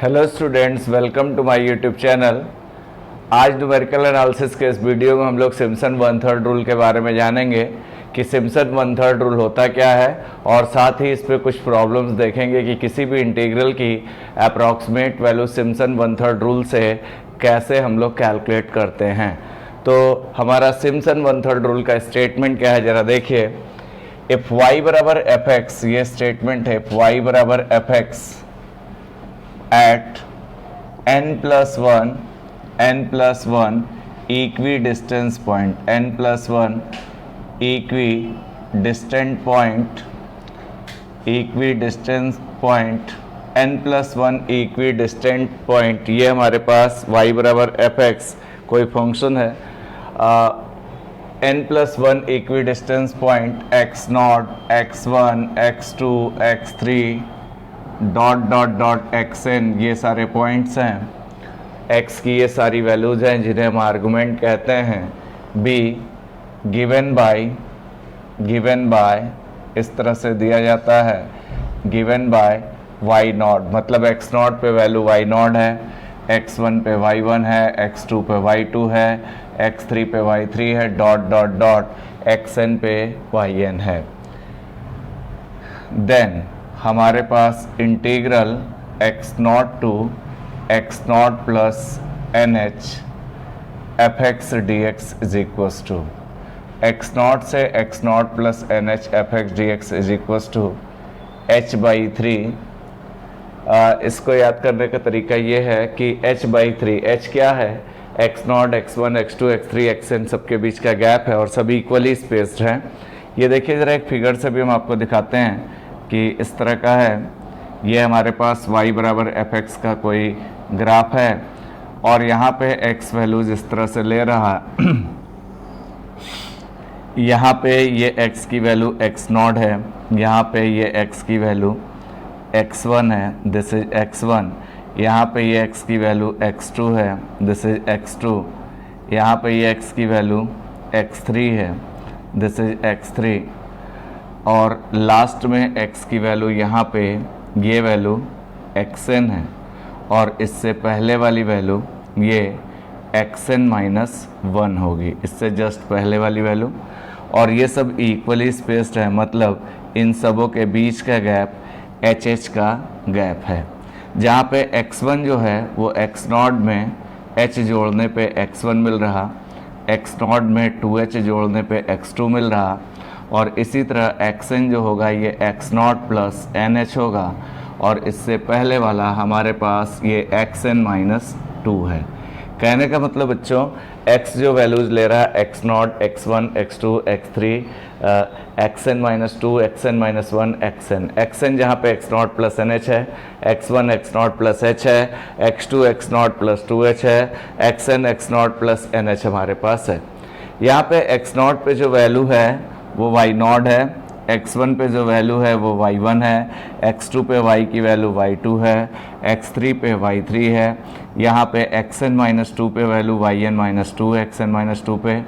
Hello students, welcome to my YouTube channel. आज numerical analysis के इस वीडियो में हम लोग सिम्पसन वन थर्ड रूल के बारे में जानेंगे कि सिम्पसन वन थर्ड रूल होता क्या है, और साथ ही इस पे कुछ प्रॉब्लम्स देखेंगे कि किसी भी इंटीग्रल की approximate value Simpson one third rule से कैसे हम लोग कैलकुलेट करते हैं। तो हमारा सिम्पसन वन थर्ड रूल का स्टेटमेंट क्या है, ज़रा देखिए। इफ y बराबर एफ एक्स, ये स्टेटमेंट है, इफ y बराबर f x at n plus 1 equidistant point, n plus 1 equidistant point, n plus 1 equidistant point, ये हमारे पास y बराबर एफ एक्स कोई फंक्शन है, n plus 1 equidistant point x naught, x1, x2, x3 dot dot dot x n, ये सारे points हैं, x की ये सारी वैल्यूज़ हैं जिन्हें हम आर्गुमेंट कहते हैं। b गिवन बाय इस तरह से दिया जाता है, गिवन बाय y नॉट, मतलब x नॉट पे वैल्यू y नॉट है, x1 पे y1 है, x2 पे y2 है, x3 पे y3 है, डॉट डॉट डॉट xn पे yn है। देन हमारे पास integral x not to x not plus N H F X D X is equals to x not से X not plus N H F X D X is equals to H by three. इसको याद करने का तरीका ये है कि h by three, h क्या है, x naught, x one, x two, x three, x n सबके बीच का गैप है और सभी इक्वली स्पेस्ड हैं। ये देखिए ज़रा, एक फिगर से भी हम आपको दिखाते हैं कि इस तरह का है। ये हमारे पास y बराबर एफ एक्स का कोई ग्राफ है और यहाँ पे x वैल्यूज इस तरह से ले रहा है। यहाँ पे ये x की वैल्यू x नॉट है, यहाँ पे ये x की वैल्यू x1 है, दिस इज x1। यहाँ पे ये x की वैल्यू x2 है, दिस इज x2। यहाँ पे ये x की वैल्यू x3 है, दिस इज x3। और लास्ट में x की वैल्यू यहाँ पे ये वैल्यू xn है, और इससे पहले वाली वैल्यू ये xn माइनस 1 होगी, इससे जस्ट पहले वाली वैल्यू। और ये सब इक्वली स्पेस्ड है, मतलब इन सबों के बीच का गैप hh का गैप है। जहाँ पे x1 जो है वो x नॉट में h जोड़ने पे x1 मिल रहा, x नॉट में 2h जोड़ने पे x2 मिल रहा, और इसी तरह xn जो होगा ये x not plus N h होगा, और इससे पहले वाला हमारे पास ये xn माइनस 2 है। कहने का मतलब बच्चों, x जो वैल्यूज़ ले रहा है x naught, x1, x2, x3, xn minus 2, xn minus 1, xn जहाँ पे x not plus N h है, x1 x not plus h है, x2 x not plus 2h है, xn x not plus N h हमारे पास है। यहाँ पे x नॉट पे जो वैल्यू है वो y नॉट है, x1 पे जो वैल्यू है वो y1 है, x2 पे y की वैल्यू y2 है, x3 पे y3 है, यहाँ पे xn माइनस 2 पे वैल्यू yn माइनस 2 है, xn माइनस 2 पे,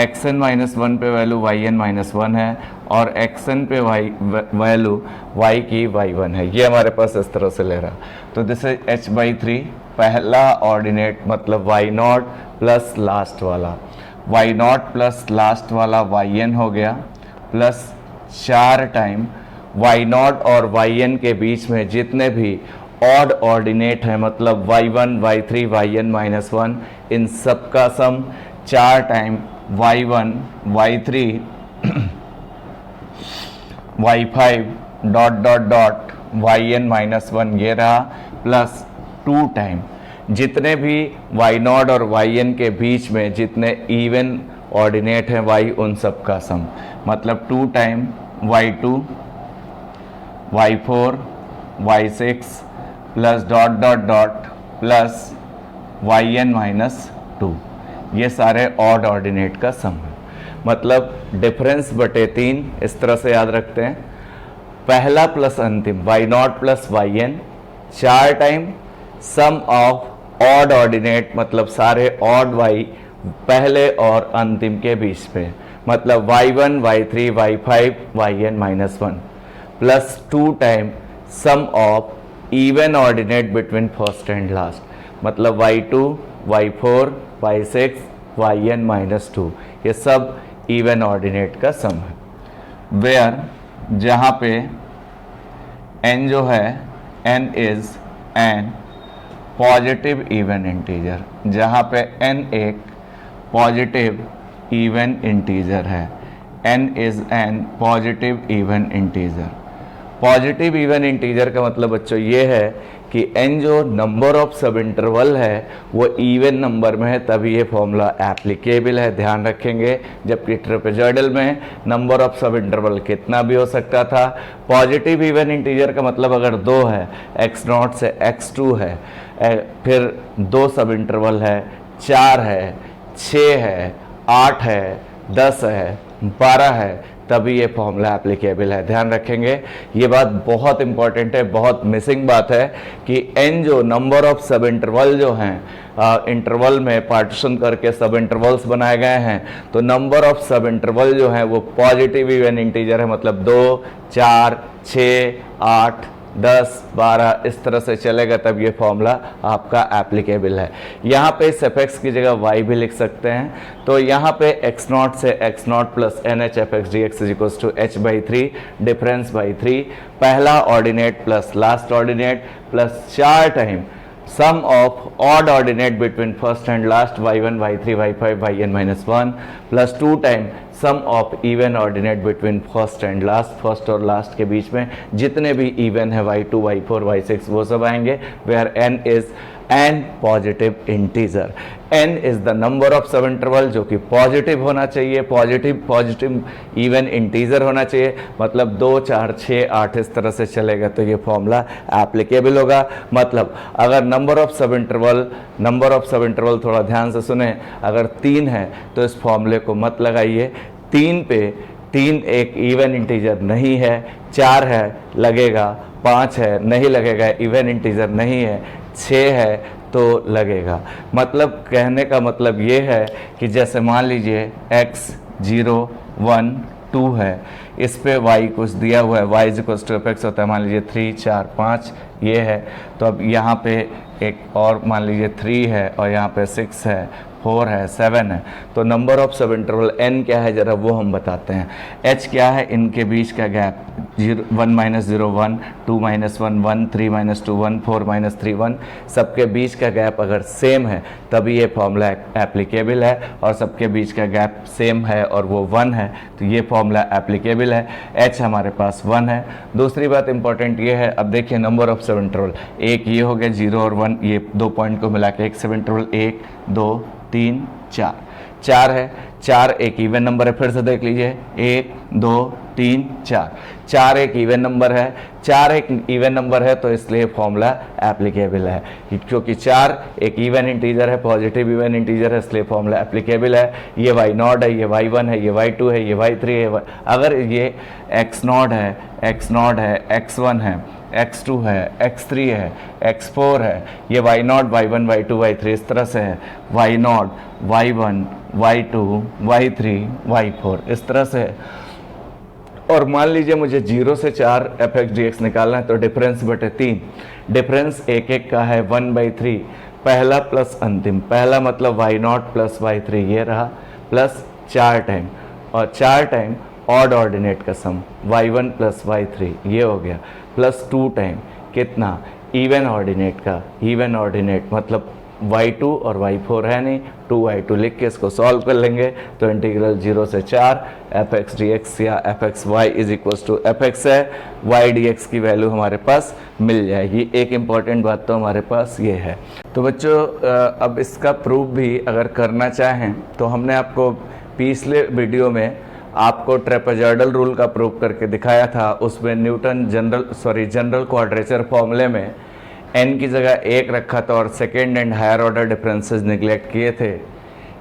xn माइनस 1 पे वैल्यू yn माइनस 1 है, और xn पे वैल्यू y की y1 है। ये हमारे पास इस तरह से ले रहा, तो this is h by three, पहला ऑर्डिनेट मतलब y नॉट प्लस लास्ट वाला, y नॉट प्लस लास्ट वाला yn हो गया, प्लस 4 टाइम y नॉट और yn के बीच में जितने भी ऑड ऑर्डिनेट है, मतलब y1, y3, yn माइनस 1, इन सब का सम 4 time y1, y3, y5 dot dot dot yn minus 1 ये रहा, प्लस 2 टाइम जितने भी y नॉट और yn के बीच में जितने इवन ऑर्डिनेट हैं y, उन सब का सम, मतलब 2 time y2, y4, y6 plus dot dot dot plus yn minus 2, ये सारे ऑड ऑर्डिनेट का सम है। मतलब डिफरेंस बटे 3 इस तरह से याद रखते हैं, पहला प्लस अंतिम y not plus yn, 4 time sum of odd ordinate, मतलब सारे ऑड y पहले और अंतिम के बीच पे, मतलब y1, y3, y5, yn minus 1 plus 2 time sum of even ordinate between first and last, मतलब y2, y4, y6, yn-2 ये सब इवन ऑर्डिनेट का सम है। वेयर जहाँ पे n जो है n is an positive even integer, जहाँ पे n एक पॉजिटिव इवन इंटीजर है, n is an positive even integer. Positive even integer का मतलब बच्चों ये है कि n जो नंबर ऑफ सब इंटरवल है वो इवन नंबर में है, तभी ये फॉर्मूला एप्लीकेबल है, ध्यान रखेंगे। जबकि ट्रेपेजॉइडल में नंबर ऑफ सब इंटरवल कितना भी हो सकता था। पॉजिटिव इवन इंटीजर का मतलब अगर 2 है, x0 से x2 है, फिर 2 सब इंटरवल है, 4 है, 6 है, 8 है, 10 है, 12 है, तभी ये फॉर्मूला एप्लीकेबल है। ध्यान रखेंगे, ये बात बहुत इंपॉर्टेंट है, बहुत मिसिंग बात है कि n जो नंबर ऑफ सब इंटरवल जो हैं, इंटरवल में पार्टीशन करके सब इंटरवल्स बनाए गए हैं, तो नंबर ऑफ सब इंटरवल जो हैं वो पॉजिटिव इवन इंटीजर है, मतलब 2, 4, 6, 8, 10, 12 इस तरह से चलेगा, तब ये फॉर्मूला आपका एप्लीकेबल है। यहाँ पे इस fx की जगह y भी लिख सकते हैं, तो यहाँ पे x0 से x0 plus NH fx dx is equals to h/3 difference by 3, पहला ordinate plus last ordinate plus 4 time sum of odd ordinate between first and last y1, y3, y5, yn-1 plus 2 time sum of even ordinate between first and last, first और last के बीच में जितने भी even है y2, y4, y6 वो सब आएंगे। Where n is an positive integer, n is the number of sub interval जो कि पॉजिटिव होना चाहिए, पॉजिटिव इवन इंटीजर होना चाहिए, मतलब 2, 4, 6, 8 इस तरह से चलेगा, तो ये फॉर्मूला एप्लीकेबल होगा। मतलब अगर नंबर ऑफ सब इंटरवल थोड़ा ध्यान से सुने, अगर 3 है तो इस फॉर्मूले को मत लगाइए, 3 पे 3 एक इवन इंटीजर नहीं है, 4 है लगेगा, 5 है नहीं लगेगा, इवन इंटीजर नहीं है, 6 है तो लगेगा। मतलब कहने का मतलब ये है कि जैसे मान लीजिए x 0 1 2 है, इस पे y कुछ दिया हुआ है, y is equals to fx होता है, मान लीजिए 3 4 5 ये है, तो अब यहाँ पे एक और मान लीजिए 3 है और यहाँ पे 6 है, 4 है, 7 है, तो number of sub interval n क्या है जरा वो हम बताते हैं। h क्या है, इनके बीच का गैप 1 - 0 1, 2 - 1 1, 3 - 2 1, 4 - 3 1, सबके बीच का गैप अगर सेम है तभी ये फॉर्मूला एप्लीकेबल है, और सबके बीच का गैप सेम है और वो 1 है तो ये फॉर्मूला एप्लीकेबल है। h हमारे पास 1 है। दूसरी बात इंपॉर्टेंट ये है, अब देखिए नंबर ऑफ सब इंटरवल, एक ये हो गया 0 और 1, ये 2 पॉइंट को मिला के एक सब इंटरवल 1 2 3 4 है, 4 एक इवन नंबर है, फिर से देख लीजिए 1 2 3 4 एक इवन नंबर है, 4 एक इवन नंबर है तो इसलिए फॉर्मूला एप्लीकेबल है, क्योंकि 4 एक इवन इंटीजर है, पॉजिटिव इवन इंटीजर है, इसलिए फॉर्मूला एप्लीकेबल है। ये y0 है, ये y1 है, ये y2 है, ये y3 है, अगर ये x0 है, x1 है, x2 है, x3 है, x4 है, ये y0 y1 y2 y3 इस तरह से है, y0 y1 y2 y3 y4 इस तरह से है। और मान लीजिए मुझे 0 से 4 fx dx निकालना है, तो डिफरेंस बटे 3, डिफरेंस एक एक का है 1/3, पहला प्लस अंतिम, पहला मतलब y0 प्लस y3 ये रहा, प्लस 4 टाइम, और 4 टाइम ऑड ऑर्डिनेट का सम y1 प्लस y3 ये हो गया, प्लस 2 टाइम कितना इवन ऑर्डिनेट का, इवन ऑर्डिनेट मतलब y2 और y4 है नहीं, 2y2 लिख के इसको सॉल्व कर लेंगे, तो इंटीग्रल 0 से 4 fx dx या fxy is equals to fx है, y dx की वैल्यू हमारे पास मिल जाएगी। एक इम्पॉर्टेंट बात तो हमारे पास ये है। तो बच्चों अब इसका प्रूफ भी अगर करना चाहें तो हमने आपको पिछले वीडियो में आपको ट्रेपेजॉइडल रूल का प्रूफ करके दिखाया था, उसमें न्यूटन जनरल क्वाड्रेचर फॉर्मूले में n की जगह 1 रखा था और second and higher order differences neglect किए थे।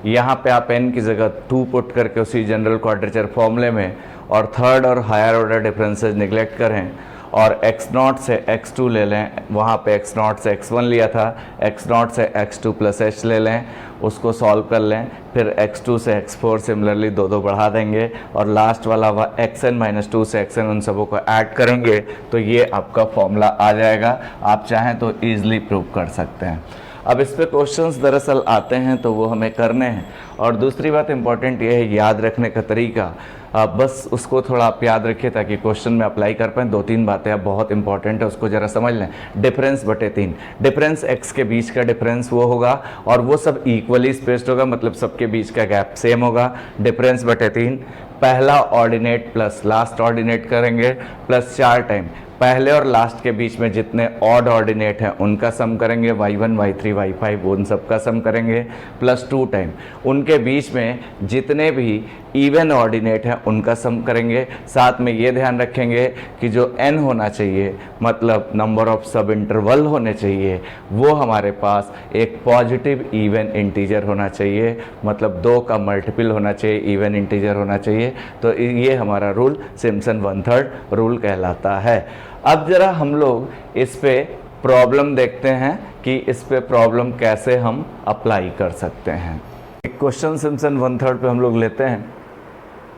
यहाँ पे आप n की जगह 2 पुट करके उसी जनरल क्वाड्रेचर फॉर्मूले में और थर्ड और हायर ऑर्डर डिफरेंसेस निगलेक्ट करें और x0 से x2 ले लें, वहाँ पे x0 से x1 लिया था, x0 से x2 प्लस h ले लें, उसको सॉल्व कर लें, फिर x2 से x4 सिमिलरली दो दो बढ़ा देंगे और लास्ट वाला xn-2 से xn उन सबों को ऐड करेंगे तो ये आपका फॉर्मूला आ जाएगा। आप चाहें तो ईजिली प्रूव कर सकते हैं। अब इस पे क्वेश्चंस दरअसल आते हैं तो वो हमें करने हैं। और दूसरी बात इंपॉर्टेंट ये है याद रखने का तरीका, बस उसको थोड़ा आप याद रखिए ताकि क्वेश्चन में अप्लाई कर पाएँ। 2-3 बातें अब बहुत इंपॉर्टेंट है, उसको ज़रा समझ लें। डिफरेंस बटे 3, डिफरेंस x के बीच का डिफरेंस वो होगा और वो सब इक्वली स्पेस्ड होगा, मतलब सबके बीच का गैप सेम होगा। डिफरेंस बटे 3, पहला ऑर्डिनेट प्लस लास्ट ऑर्डिनेट करेंगे प्लस 4 टाइम पहले और लास्ट के बीच में जितने ऑड ऑर्डिनेट हैं उनका सम करेंगे, y1 y3 y5 उन सब का सम करेंगे प्लस 2 टाइम उनके बीच में जितने भी इवन ऑर्डिनेट हैं उनका सम करेंगे। साथ में ये ध्यान रखेंगे कि जो n होना चाहिए, मतलब नंबर ऑफ सब इंटरवल होने चाहिए, वो हमारे पास एक पॉजिटिव इवन इंटीजर होना चाहिए, मतलब 2 का मल्टीपल होना चाहिए, इवन इंटीजर होना चाहिए। तो ये हमारा रूल सिम्पसन 1/3 रूल कहलाता है। अब ज़रा हम लोग इस पे प्रॉब्लम देखते हैं कि इस पे प्रॉब्लम कैसे हम अप्लाई कर सकते हैं। एक क्वेश्चन सिम्पसन 1/3 पे हम लोग लेते हैं।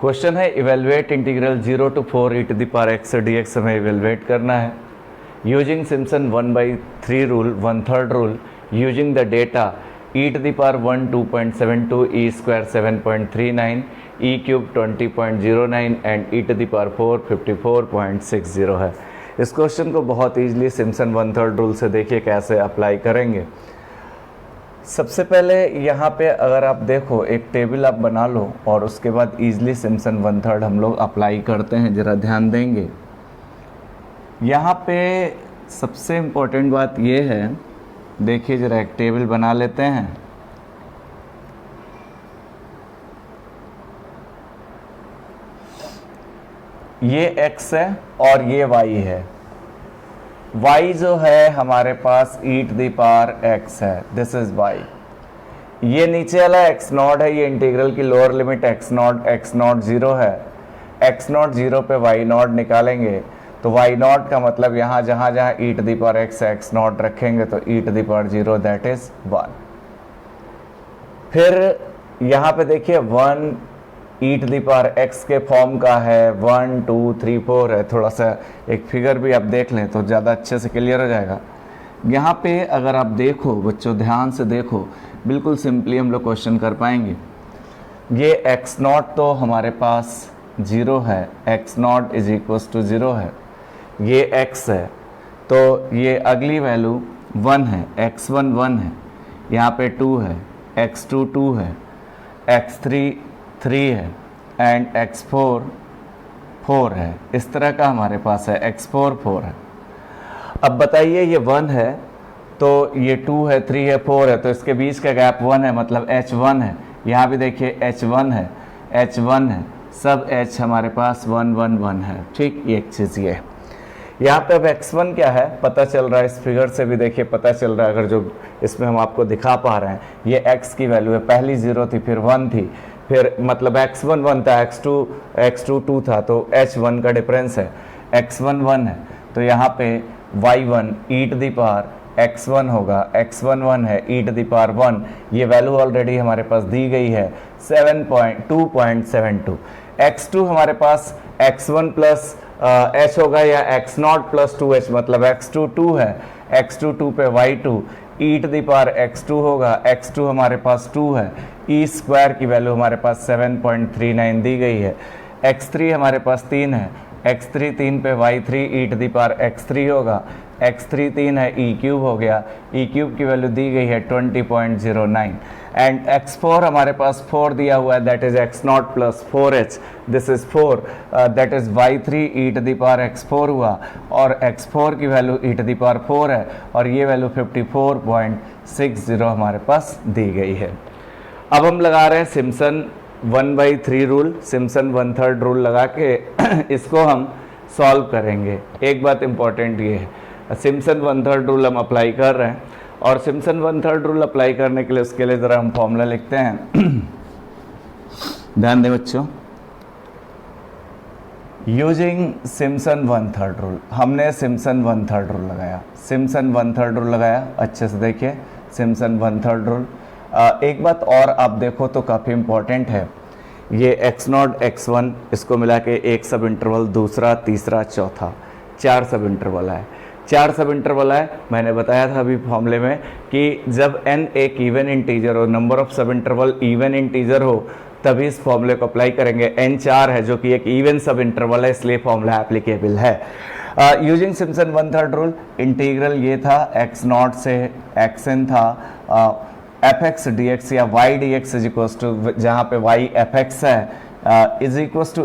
क्वेश्चन है evaluate integral 0 to 4 e to the power x dx हमें इवेलुएट करना है using Simpson 1/3 rule 1/3 rule using the data e to the power 1 2.72, e square 7.39, e cube 20.09 and e to the power 4 54.60 है। इस question को बहुत easily Simpson 1/3 rule से देखिए कैसे अप्लाई करेंगे। सबसे पहले यहाँ पे अगर आप देखो एक टेबल आप बना लो और उसके बाद ईजिली सिम्पसन 1/3 हम लोग अप्लाई करते हैं, ज़रा ध्यान देंगे। यहाँ पे सबसे इम्पोर्टेंट बात ये है, देखिए ज़रा एक टेबल बना लेते हैं। ये x है और ये y है। y जो है हमारे पास e to the power x है, दिस इज y। ये नीचे वाला x0 है, ये इंटीग्रल की लोअर लिमिट x0 0 है। x0 0 पे y0 निकालेंगे तो y0 का मतलब यहाँ जहाँ जहाँ e to the power x x0 रखेंगे तो e to the power 0 that is 1। फिर यहाँ पे देखिए 1 e to the power x के फॉर्म का है, 1 2 3 4 है। थोड़ा सा एक फिगर भी आप देख लें तो ज़्यादा अच्छे से क्लियर हो जाएगा। यहाँ पे अगर आप देखो बच्चों, ध्यान से देखो, बिल्कुल सिंपली हम लोग क्वेश्चन कर पाएंगे। ये x0 तो हमारे पास 0 है, x0 इज इक्वल्स टू 0 है। ये x है तो ये अगली वैल्यू 1 है, x1 1 है, यहाँ पे 2 है, x2 2 है, x3 3 है एंड x4 4 है। इस तरह का हमारे पास है, x4 4 है। अब बताइए ये 1 है तो ये 2 है, 3 है, 4 है, तो इसके बीच का गैप 1 है, मतलब h1 है। यहाँ भी देखिए h1 है, h1 है, सब h हमारे पास 1 1 1 है। ठीक, ये एक चीज़ ये है। यहाँ पे अब x1 क्या है पता चल रहा है, इस फिगर से भी देखिए पता चल रहा है। अगर जो इसमें हम आपको दिखा पा रहे हैं, ये x की वैल्यू है, पहली 0 थी फिर 1 थी, फिर मतलब x1 1 था, x2 2 था, तो h1 का डिफरेंस है, x1 1 है। तो यहाँ पे y1 e to the power x1 होगा, x1 1 है, e to the power 1, ये वैल्यू ऑलरेडी हमारे पास दी गई है 2.72। x2 हमारे पास x1 प्लस h होगा या x0 प्लस 2h, मतलब x2 2 है, x2 2 पे y2 e to the power x2 होगा, x2 हमारे पास 2 है, e स्क्वायर की वैल्यू हमारे पास 7.39 दी गई है, x3 हमारे पास 3 है, x3 3 पे y3 e to the power x3 होगा, x3 3 है, e क्यूब हो गया, e क्यूब की वैल्यू दी गई है 20.09 एंड x4 हमारे पास 4 दिया हुआ है, that is x0 plus 4h, this is 4, that is y3 e to the power x4 हुआ और x4 की value e to the power 4 है और ये वैल्यू 54.60 हमारे पास दी गई है। अब हम लगा रहे हैं सिम्पसन 1/3 रूल, सिम्पसन 1/3 रूल लगा के इसको हम सॉल्व करेंगे। एक बात इंपॉर्टेंट ये है, सिम्पसन 1/3 रूल हम अप्लाई कर रहे हैं और सिम्पसन 1/3 रूल अप्लाई करने के लिए उसके लिए ज़रा हम फॉर्मूला लिखते हैं। ध्यान दें बच्चों, using Simpson one third rule, हमने सिम्पसन वन थर्ड रूल लगाया, सिम्पसन वन थर्ड रूल लगाया, अच्छे से देखिए सिम्पसन वन थर्ड रूल। एक बात और आप देखो तो काफ़ी इम्पॉर्टेंट है, ये x0 x1 इसको मिला के एक सब इंटरवल, दूसरा तीसरा चौथा, 4 सब इंटरवल है, 4 सब इंटरवल है। मैंने बताया था अभी फॉर्मूले में कि जब n एक इवन इंटीजर हो, number of sub interval even integer हो, तभी इस फॉर्मूले को अप्लाई करेंगे। n 4 है जो कि एक इवन सब इंटरवल है, इसलिए फॉर्मूला एप्लीकेबल है। Using Simpson one third rule, integral ये था x0 से xn था, fx dx या y dx is equals to, जहाँ पे y fx है is equals to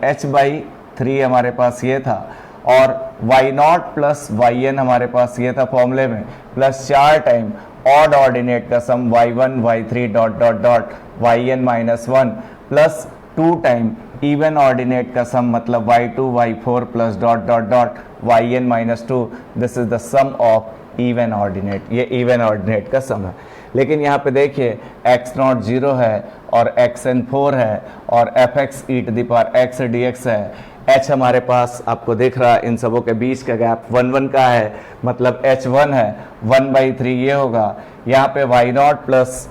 h by 3 हमारे पास ये था, और y0 प्लस yn हमारे पास ये था फॉर्मूले में, प्लस 4 टाइम ऑड ऑर्डिनेट का sum y1 y3 dot dot dot yn minus 1 plus 2 time even ordinate का सम, मतलब y2 y4 plus dot dot dot yn minus 2, this is the sum of even ordinate, ये even ordinate का sum है। लेकिन यहाँ पे देखिए x0 0 है और xn 4 है और fx e to the power x dx है, h हमारे पास आपको दिख रहा है, इन सबों के बीच का गैप 1 1 का है, मतलब h1 है 1/3 ये होगा। यहाँ पे y0 प्लस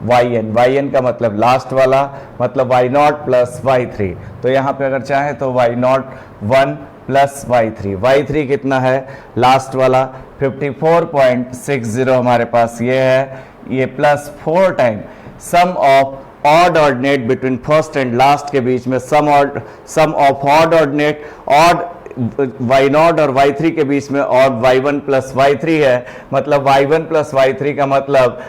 yn का मतलब लास्ट वाला, मतलब y0 प्लस y3, तो यहाँ पे अगर चाहे तो y0 1 प्लस y3 कितना है लास्ट वाला 54.60 हमारे पास ये है, ये plus 4 time sum of odd ordinate between first and last के बीच में, sum of odd ordinate, odd y0 और y3 के बीच में ऑड y1 प्लस y3 है, मतलब y1 प्लस y3 का मतलब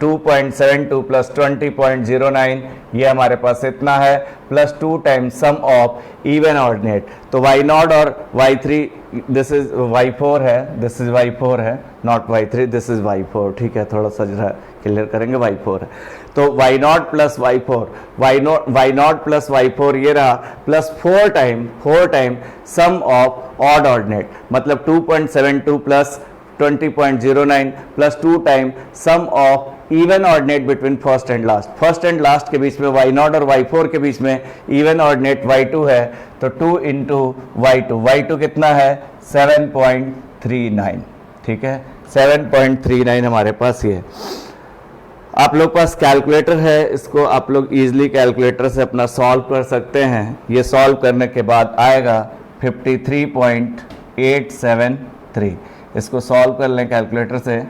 2.72 प्लस 20.09, ये हमारे पास इतना है, plus 2 time sum of even ordinate, तो y0 और y3, दिस इज y4 है, दिस इज y4 है, not y3, this is y4, ठीक है, थोड़ा सा जरा क्लियर करेंगे, y4 है, तो y0 plus y0 plus y4 ये रहा, plus 4 time sum of odd ordinate, मतलब 2.72 plus 20.09 plus 2 time sum of even ordinate between first and last के बीच में y0 और y4 के बीच में इवन ऑर्डिनेट y2 है, तो 2 इंटू y2 कितना है 7.39, ठीक है 7.39 हमारे पास ये। आप लोग पास कैलकुलेटर है, इसको आप लोग इजीली कैलकुलेटर से अपना सॉल्व कर सकते हैं। ये सॉल्व करने के बाद आएगा 53.873, इसको सॉल्व कर लें कैलकुलेटर से,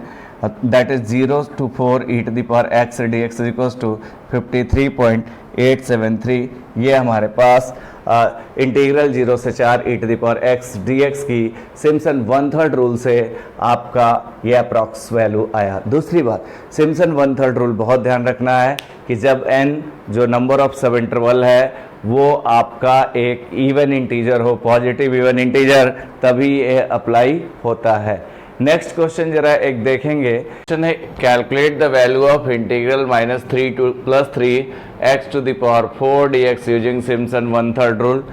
that is 0 to 4 e to the power x dx is equals to 53.873, ये हमारे पास इंटीग्रल 0 से 4 e to the power x dx की सिम्पसन वन थर्ड रूल से आपका ये अप्रॉक्स वैल्यू आया। दूसरी बात, सिम्पसन वन थर्ड रूल बहुत ध्यान रखना है कि जब n जो नंबर ऑफ सब इंटरवल है वो आपका एक इवन इंटीजर हो, पॉजिटिव इवन इंटीजर, तभी ये अप्लाई होता है। नेक्स्ट क्वेश्चन जरा एक देखेंगे, क्वेश्चन है calculate the value of integral -3 to +3 x to the power 4 dx using Simpson one third rule.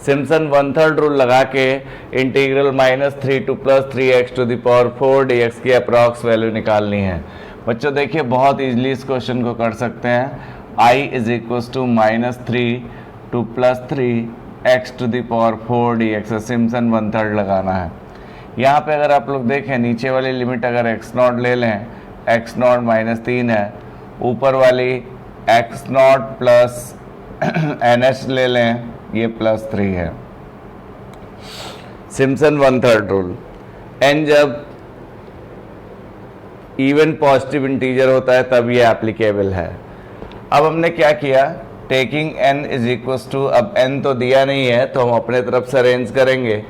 Simpson one third rule लगा के integral -3 to +3 x to the power 4 dx की approx value निकालनी है। बच्चों देखिए बहुत इजीली इस क्वेश्चन को कर सकते हैं, I is equals to -3 to +3 x to the power 4 dx, Simpson one third लगाना है। यहाँ पे अगर आप लोग देखें नीचे वाली लिमिट अगर x0 ले लें, x0 -3 है, ऊपर वाली x0 प्लस nh ले लें, ये +3 है। Simpson one third rule, n जब इवन पॉजिटिव इंटीजर होता है तब ये एप्लीकेबल है। अब हमने क्या किया, taking n is equals to, अब n तो दिया नहीं है तो हम अपने तरफ से अरेंज करेंगे,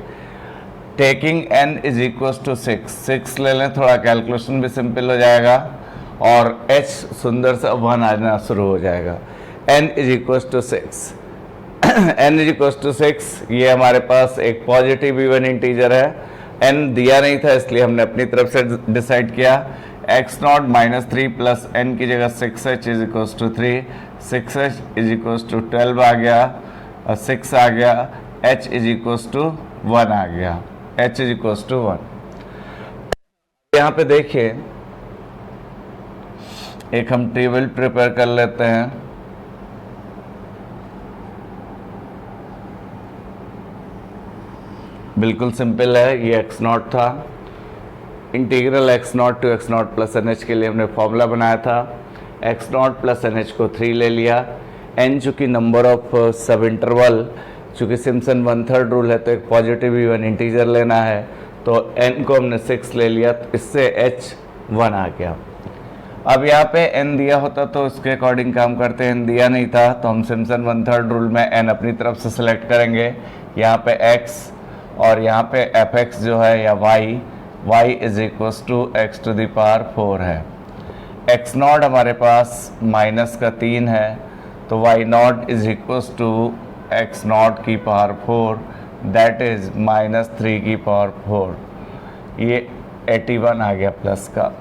taking n is equals to 6 ले लें, थोड़ा कैलकुलेशन भी सिंपल हो जाएगा और h सुंदर सा 1 आना शुरू हो जाएगा। n is equals to 6 n is equals to 6, ये हमारे पास एक पॉजिटिव इवन इंटीजर है, n दिया नहीं था इसलिए हमने अपनी तरफ से डिसाइड किया, x0 -3 प्लस n की जगह 6h is equals to 3, 6h is equals to 12 आ गया, 6 आ गया, h इज इक्वल्स टू 1 आ गया, h इज इक्वल्स टू 1। यहाँ पे देखिए एक हम टेबल प्रिपेयर कर लेते हैं, बिल्कुल सिंपल है, ये एक्स नॉट था। Integral x not to x not plus N h के लिए हमने फॉर्मूला बनाया था। X not plus N h को 3 ले लिया। एन चूँकि नंबर ऑफ सब इंटरवल, चूँकि सिम्पसन 1/3 रूल है तो एक पॉजिटिव इवन इंटीजर लेना है, तो एन को हमने 6 ले लिया, तो इससे एच 1 आ गया। अब यहाँ पे एन दिया होता तो उसके अकॉर्डिंग काम करते हैं, एन दिया नहीं था तो हम सिम्पसन 1/3 रूल में एन अपनी तरफ से सिलेक्ट करेंगे। यहाँ पे एक्स और यहाँ पे एफ एक्स जो है या y, y is equals to x to the power 4 है। एक्स नॉट हमारे पास -3 है, तो y not is equals to x not की पावर 4, दैट इज -3 की पावर 4। ये 81 आ गया प्लस का।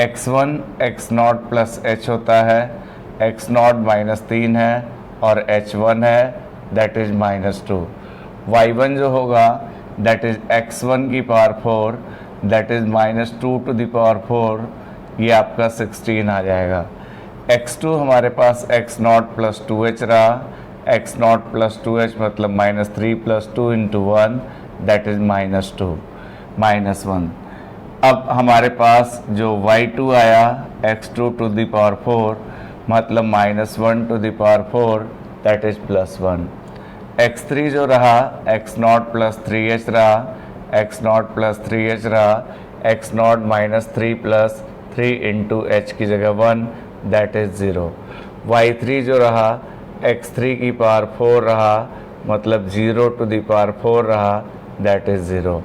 x1 x not plus h होता है, x नॉट -3 है और h1 है, दैट इज -2। y1 जो होगा दैट इज x1 की power 4, that is -2 to the power 4, ये आपका 16 आ जाएगा। x2 हमारे पास x नॉट प्लस 2h रहा, x नॉट प्लस 2h मतलब -3 + 2 × 1, दैट इज -2 -1। अब हमारे पास जो y2 आया x2 टू द पावर 4 मतलब -1 to the power 4, that is +1। x3 जो रहा x नॉट प्लस 3h रहा, x नॉट प्लस 3h रहा, x नॉट -3 + 3 × h की जगह 1, दैट इज 0। y3 जो रहा x3 की पावर 4 रहा मतलब 0 टू द पावर 4 रहा, दैट इज 0।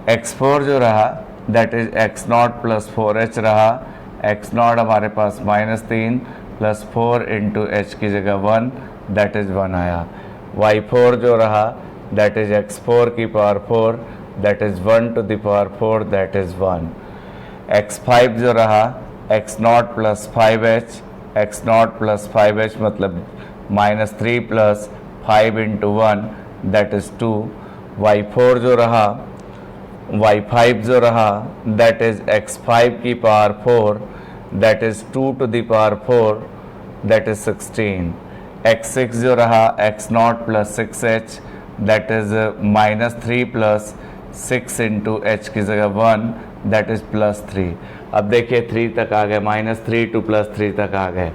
x4 जो रहा that is x not plus 4h रहा, x नॉट हमारे पास -3 + 4 × h की जगह 1, दैट इज 1 आया। y4 जो रहा दैट इज x4 की power 4, that is 1 to the power 4, that is 1। x5 जो रहा x not plus 5h, x not plus 5h मतलब -3 + 5 × 1, दैट इज 2। y4 जो रहा y5 जो रहा दैट इज x5 की power 4, that is 2 to the power 4, that is 16। x6 जो रहा x not plus 6h, that is -3 + 6 × h की जगह 1, दैट इज +3। अब देखिए 3 तक आ गए, -3 to +3 तक आ गए।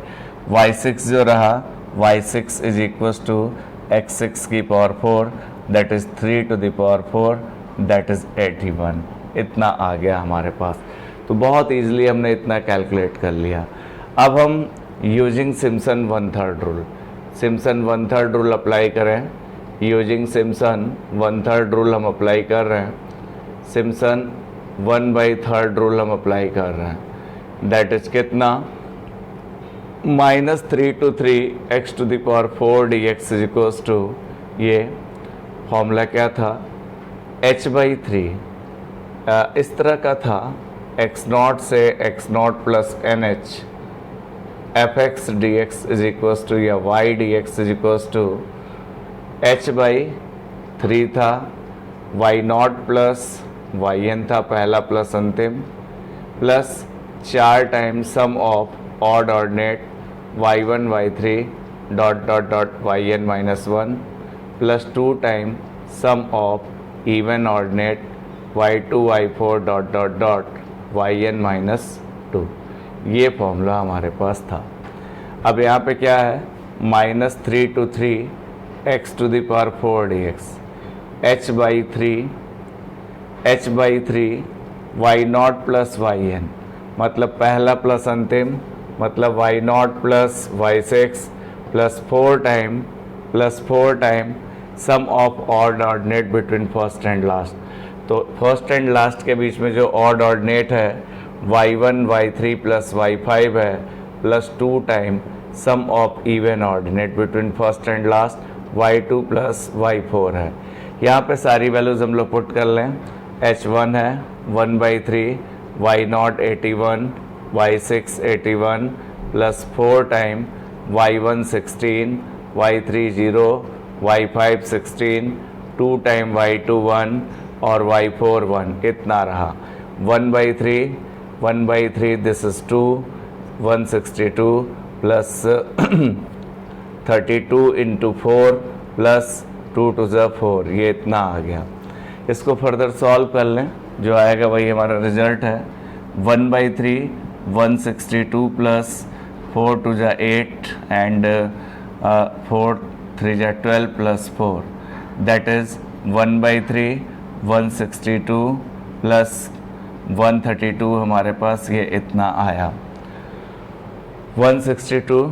y6 जो रहा y6 is equals to x6 की power 4, that is 3 to the power 4, that is 81। इतना आ गया हमारे पास, तो बहुत ईजिली हमने इतना कैलकुलेट कर लिया। अब हम using Simpson 1/3 rule, Simpson 1/3 rule apply करें। यूजिंग सिम्पसन 1/3 रूल हम अप्लाई कर रहे हैं, सिम्पसन 1/3 रूल हम अप्लाई कर रहे हैं, दैट इज कितना -3 to 3 x to the power 4 dx is equals to, ये फॉर्मूला क्या था h/3 इस तरह का था, x नॉट से x not plus NH fx dx is equals to या y dx is equals to h/3 था, y नॉट प्लस yn था पहला प्लस अंतिम, plus 4 times sum of odd ordinate y1 y3 ... yn -1 plus 2 time sum of even ordinate y2 y4 ... yn -2। ये formula हमारे पास था। अब यहाँ पे क्या है, -3 to 3 x to the power 4 dx, h/3 y not plus yn मतलब पहला प्लस अंतिम मतलब y not plus y6 plus 4 time sum of odd ordinate between first and last. तो फर्स्ट एंड लास्ट के बीच में जो ऑड ऑर्डिनेट है y1 y3 प्लस y5 है, plus 2 time sum of even ordinate between first and last y2 plus y4 है। यहाँ पे सारी वैल्यूज हम लोग पुट कर लें। h1 है 1/3, y not 81, y6 81 plus 4 time y1 16, y3 0, y5 16, 2 time y2 1 और y4 1, इतना रहा। 1/3 this is 2, 162 plus 32 × 4 plus 2 to the 4, ये इतना आ गया। इसको फर्दर सॉल्व कर लें, जो आएगा वही हमारा रिजल्ट है। 1/3 162 प्लस 4 2 जा 8 एंड 4 3 जा 12 प्लस 4, दैट इज़ 1/3 162 प्लस 132 हमारे पास ये इतना आया। 162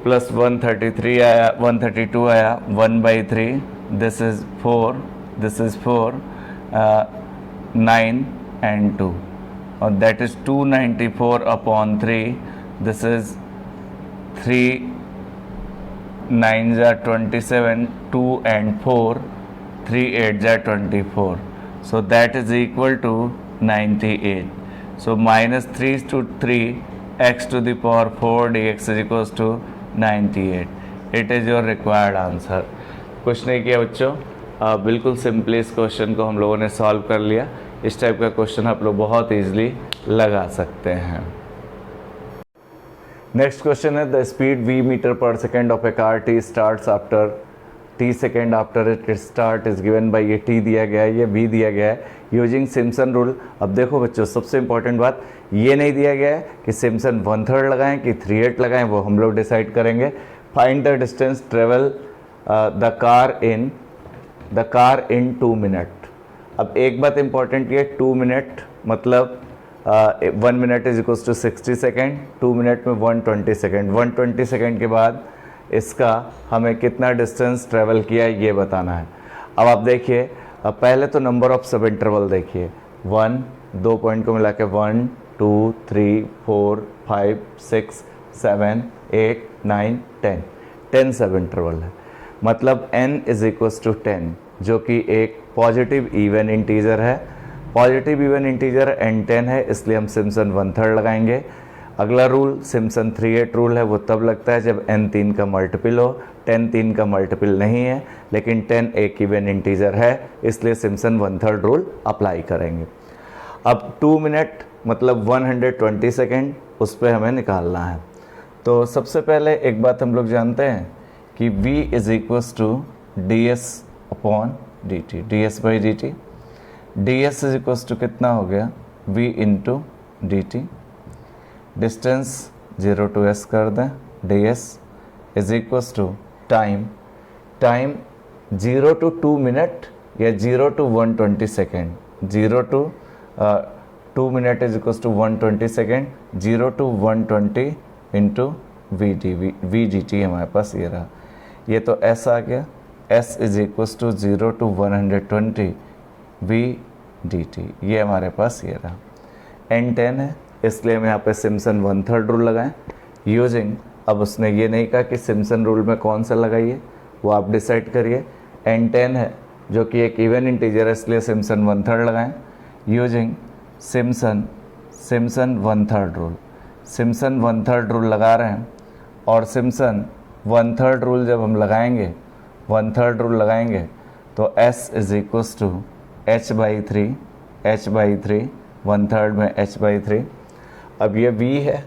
प्लस 133 आया, 132 आया। 1/3 this is 4, this is 4, 9 and 2, और that is 294 upon 3, this is 3 9 जा 27, 2 and 4, 3 8 जा 24, so that is equal to 98. So minus 3 to 3 x to the power 4 dx is equals to 98. It is your required answer. कुछ नहीं किया बच्चों, बिल्कुल simply इस question को हम लोगों ने सॉल्व कर लिया। इस टाइप का क्वेश्चन आप लोग बहुत ईजिली लगा सकते हैं। नेक्स्ट क्वेश्चन है, द स्पीड v मीटर पर second of A car t starts after t second after it start is given by, ये t दिया गया है, ये v दिया गया है, यूजिंग सिम्पसन रूल। अब देखो बच्चों, सबसे इंपॉर्टेंट बात, ये नहीं दिया गया है कि सिम्पसन 1/3 लगाएं कि 3/8 लगाएं, वो हम लोग डिसाइड करेंगे। Find the distance travel the car in 2 minute. अब एक बात इंपॉर्टेंट ये, 2 मिनट मतलब 1 minute is equals to 60 second, 2 minute में 120 सेकेंड। 120 सेकेंड के बाद इसका हमें कितना डिस्टेंस ट्रेवल किया ये बताना है। अब आप देखिए, अब पहले तो नंबर ऑफ सब इंटरवल देखिए, 1 2 पॉइंट को मिला के 1 2 3 4 5 6 7 8 9 10 सब इंटरवल है, मतलब n इज इक्वल्स टू 10, जो कि एक पॉजिटिव इवन इंटीजर है। पॉजिटिव इवन इंटीजर n 10 है, इसलिए हम सिम्पसन 1/3 लगाएंगे। अगला रूल सिम्पसन 3/8 रूल है, वो तब लगता है जब n 3 का मल्टीपल हो। 10 3 का मल्टीपल नहीं है, लेकिन 10 एक इवन इंटीजर है, इसलिए सिम्पसन 1/3 रूल अप्लाई करेंगे। अब 2 मिनट मतलब 120 सेकेंड, उस पर हमें निकालना है। तो सबसे पहले एक बात हम लोग जानते हैं कि v is equals to ds upon dt, ds by dt। ds is equals to कितना हो गया, v into dt। Distance 0 to s कर दें, ds is equals to time 0 to 2 minute या 0 to 120 second. 0 to 2 minute is equals to 120 second, 0 to 120 into v d t हमारे पास ये रहा। ये तो s आ गया, s is equals to 0 to 120 v d t, ये हमारे पास ये रहा। n 10 है, इसलिए हम यहाँ पे सिम्पसन 1/3 रूल लगाएं यूजिंग। अब उसने ये नहीं कहा कि सिम्पसन रूल में कौन सा लगाइए, वो आप डिसाइड करिए। n 10 है, जो कि एक इवन इंटीजर है, इसलिए सिम्पसन 1/3 लगाएं using Simpson 1/3 rule. Simpson 1/3 rule लगा रहे हैं, और सिम्पसन 1/3 रूल जब हम लगाएंगे, 1/3 रूल लगाएंगे, तो s is equals to h/3, 1/3 में h/3। अब ये v है,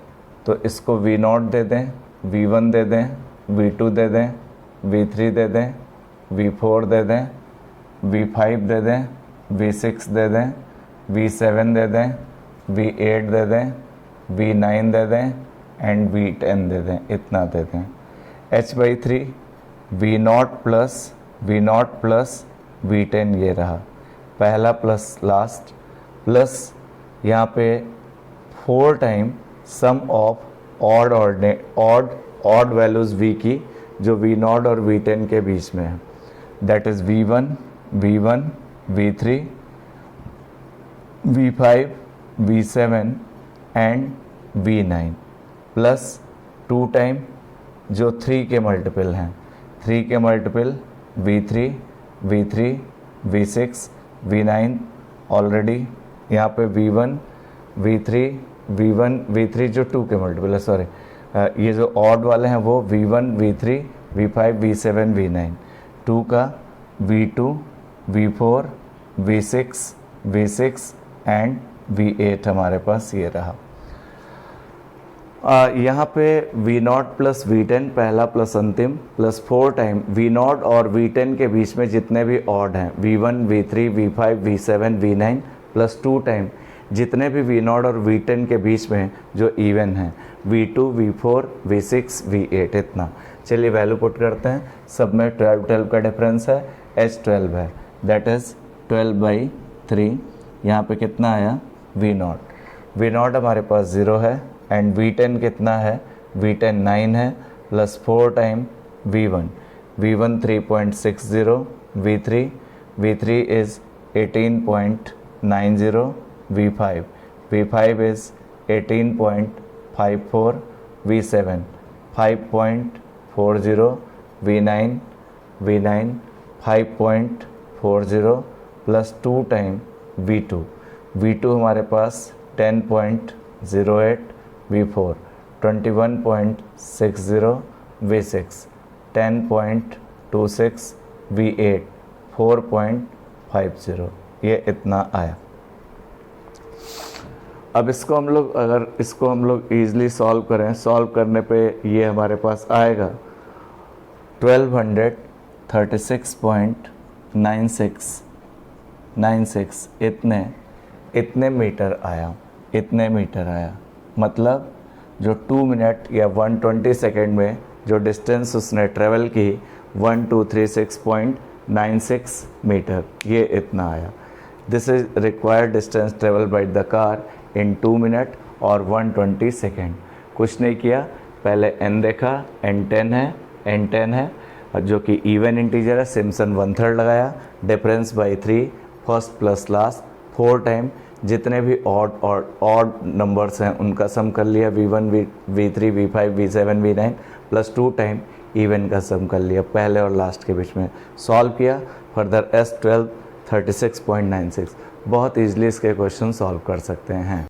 तो इसको v0 दे दें, v1 दे दें, v2 दे दें, v3 दे दें, v4 दे दें, v5 दे दें, v6 दे दें, v7 दे दें, v8 दे दें, v9 दे दें एंड v10 दे दें, इतना दे दें। h/3 v0 प्लस v10 ये रहा, पहला प्लस लास्ट, प्लस यहाँ पे 4 time sum of odd values v की, जो v0 और v10 के बीच में है, that is v1 v3 v5 v7 and v9, plus 2 time जो 3 के मल्टीपल हैं, 3 के multiple v3 v6 v9, already यहाँ पे v1 v3 जो 2 के मल्टीपल है, सॉरी ये जो ऑड वाले हैं वो v1 v3 v5 v7 v9, 2 का v2 v4 v6 and v8 हमारे पास ये रहा। यहाँ पे V0 प्लस V10 पहला प्लस अंतिम प्लस 4 टाइम V0 और V10 के बीच में जितने भी ऑड हैं V1, V3, V5, V7, V9 plus 2 time जितने भी V0 और V10 के बीच में जो इवन हैं V2, V4, V6, V8 इतना। चलिए वैल्यू पुट करते हैं। सब में 12 का डिफरेंस है, H12 है, दैट इज़ 12/3। यहाँ पे कितना आया V0 हमारे पास 0 है एंड V10 कितना है, V10 9 है plus 4 time V1 3.60, V3 is 18.90, V5 is 18.54, V7 5.40, V9 5.40 plus 2 time V2 हमारे पास 10.08, V4 21.60, V6 10.26, V8 4.50। ये इतना आया। अब इसको हम लोग ईज़िली सॉल्व करें, सॉल्व करने पे ये हमारे पास आएगा 1236.96 इतने मीटर आया। मतलब जो 2 मिनट या 120 सेकेंड में जो डिस्टेंस उसने ट्रेवल की 1236.96 मीटर, ये इतना आया। This is required distance travel by the car in 2 minute और 120 सेकेंड। कुछ नहीं किया, पहले n देखा, n10 है जो कि इवन इंटीजर है, सिम्पसन 1/3 लगाया, difference bye 3, first plus last 4 time जितने भी ऑड नंबर्स हैं उनका सम कर लिया, V1, V3, V5, V7, V9 plus 2 time even का सम कर लिया पहले और लास्ट के बीच में। सॉल्व किया, फर्दर S12 36.96। बहुत ईजिली इसके क्वेश्चन सॉल्व कर सकते हैं।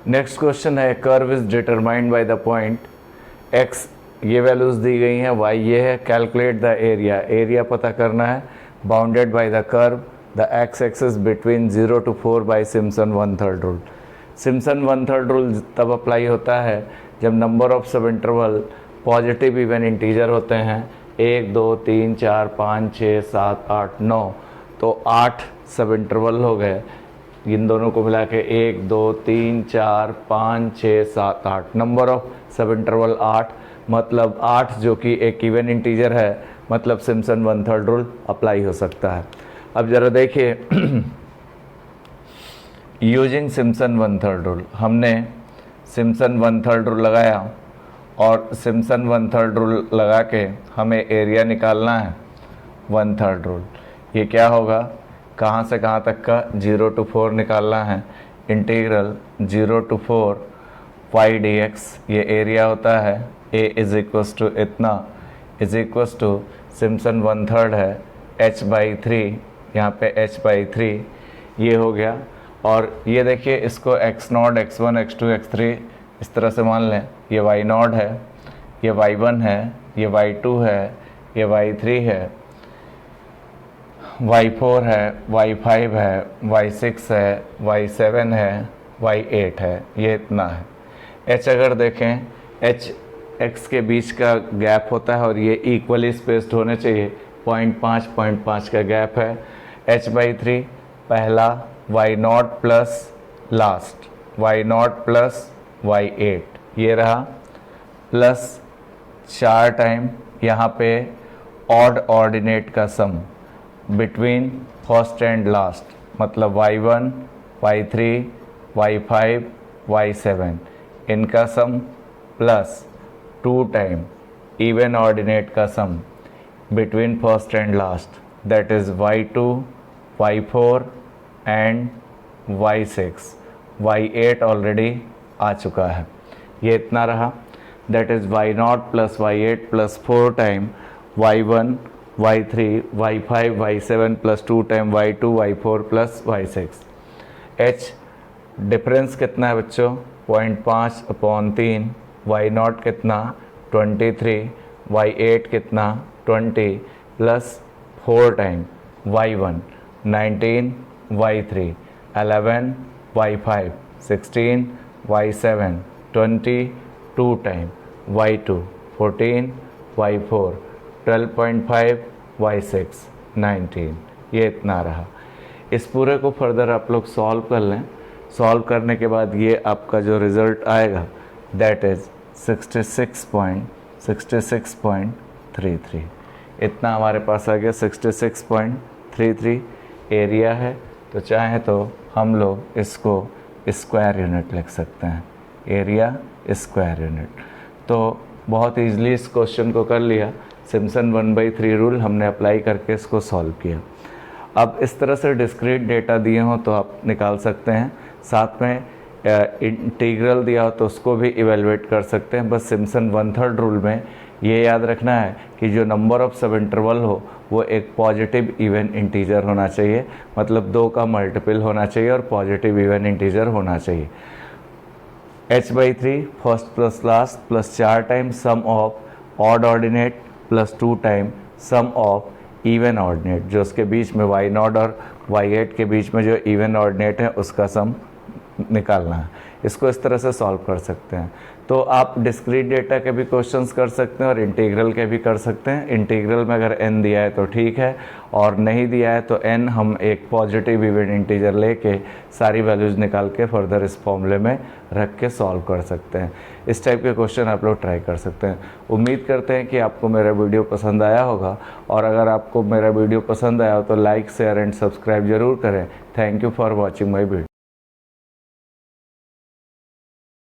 नेक्स्ट क्वेश्चन है, curve is determined by the point x, ये वैल्यूज़ दी गई हैं, y ये है, कैलकुलेट द एरिया पता करना है, bounded by the curve the x axis between 0 to 4 by Simpson 1/3 rule. Simpson 1/3 rule तब अप्लाई होता है जब number of sub interval positive even integer होते हैं 1, 2, 3, 4, 5, 6, 7, 8, 9, तो 8 सब इंटरवल हो गए। इन दोनों को मिला के 1, 2, 3, 4, 5, 6, 7, 8 नंबर ऑफ सब इंटरवल 8, मतलब 8 जो कि एक इवन इंटीजर है, मतलब सिम्पसन 1/3 रूल अप्लाई हो सकता है। अब ज़रा देखिए यूजिंग सिम्पसन 1/3 रूल, हमने सिम्पसन 1/3 रूल लगाया और सिम्पसन 1/3 रूल लगा के हमें एरिया निकालना है 1/3 रूल। ये क्या होगा, कहाँ से कहाँ तक का, 0 to 4 निकालना है, इंटीग्रल 0 to 4 y dx, ये एरिया होता है, a इज इक्वस टू इतना, इज इक्वस टू सिम्पसन 1/3 है h/3, यहाँ पे h/3 ये हो गया। और ये देखिए इसको x0, x1, x2, x3 इस तरह से मान लें, ये y0 है, ये y1 है, ये y2 है, ये y3 है, y4 है, y5 है, y6 है, y7 है, y8 है, ये इतना है। h अगर देखें, h x के बीच का गैप होता है और ये इक्वली स्पेस्ड होने चाहिए, 0.5 का गैप है। h/3 पहला, y0 plus last, y0 plus y8 ये रहा, प्लस 4 टाइम यहाँ पे ऑड ऑर्डिनेट का sum between first and last, मतलब y1, y3, y5, y7 इनका सम, प्लस 2 टाइम इवन ऑर्डिनेट का sum between first and last, that is y2, y4 and y6। y8 already आ चुका है, ये इतना रहा, दैट इज़ y0 plus y8 plus 4 time y1, y3, y5, y7 plus 2 time y2, y4 plus y6। h difference कितना है बच्चों, 0.5/3, y0 कितना 23, y8 कितना 20 plus 4 time y1 19, y3 11, y5 16, y7 20, 2 time y2 14, y4 12.5, y6 19, ये इतना रहा। इस पूरे को फर्दर आप लोग सॉल्व कर लें। सॉल्व करने के बाद ये आपका जो रिज़ल्ट आएगा दैट इज़ 66.33, इतना हमारे पास आ गया। 66.33 एरिया है, तो चाहे तो हम लोग इसको स्क्वायर यूनिट लिख सकते हैं, एरिया स्क्वायर यूनिट। तो बहुत ईजिली इस क्वेश्चन को कर लिया। सिम्पसन 1/3 रूल हमने अप्लाई करके इसको सॉल्व किया। अब इस तरह से डिस्क्रीट डेटा दिए हों तो आप निकाल सकते हैं, साथ में इंटीग्रल दिया हो तो उसको भी इवेलुएट कर सकते हैं। बस सिम्पसन 1/3 रूल में ये याद रखना है कि जो नंबर ऑफ सब इंटरवल हो वो एक पॉजिटिव इवन इंटीजर होना चाहिए, मतलब 2 का मल्टीपल होना चाहिए और पॉजिटिव इवन इंटीजर होना चाहिए। h/3 first plus last plus 4 time sum of odd ordinate plus 2 time sum of even ordinate, जो उसके बीच में y0 और y8 के बीच में जो इवन ऑर्डिनेट है उसका सम निकालना है। इसको इस तरह से सॉल्व कर सकते हैं। तो आप डिस्क्रीट डेटा के भी क्वेश्चंस कर सकते हैं और इंटीग्रल के भी कर सकते हैं। इंटीग्रल में अगर n दिया है तो ठीक है, और नहीं दिया है तो n हम एक पॉजिटिव इवन इंटीजर लेके सारी वैल्यूज़ निकाल के फर्दर इस फॉर्मूले में रख के सॉल्व कर सकते हैं। इस टाइप के क्वेश्चन आप लोग ट्राई कर सकते हैं। उम्मीद करते हैं कि आपको मेरा वीडियो पसंद आया होगा, और अगर आपको मेरा वीडियो पसंद आया हो तो लाइक शेयर एंड सब्सक्राइब ज़रूर करें। Thank you for watching my video.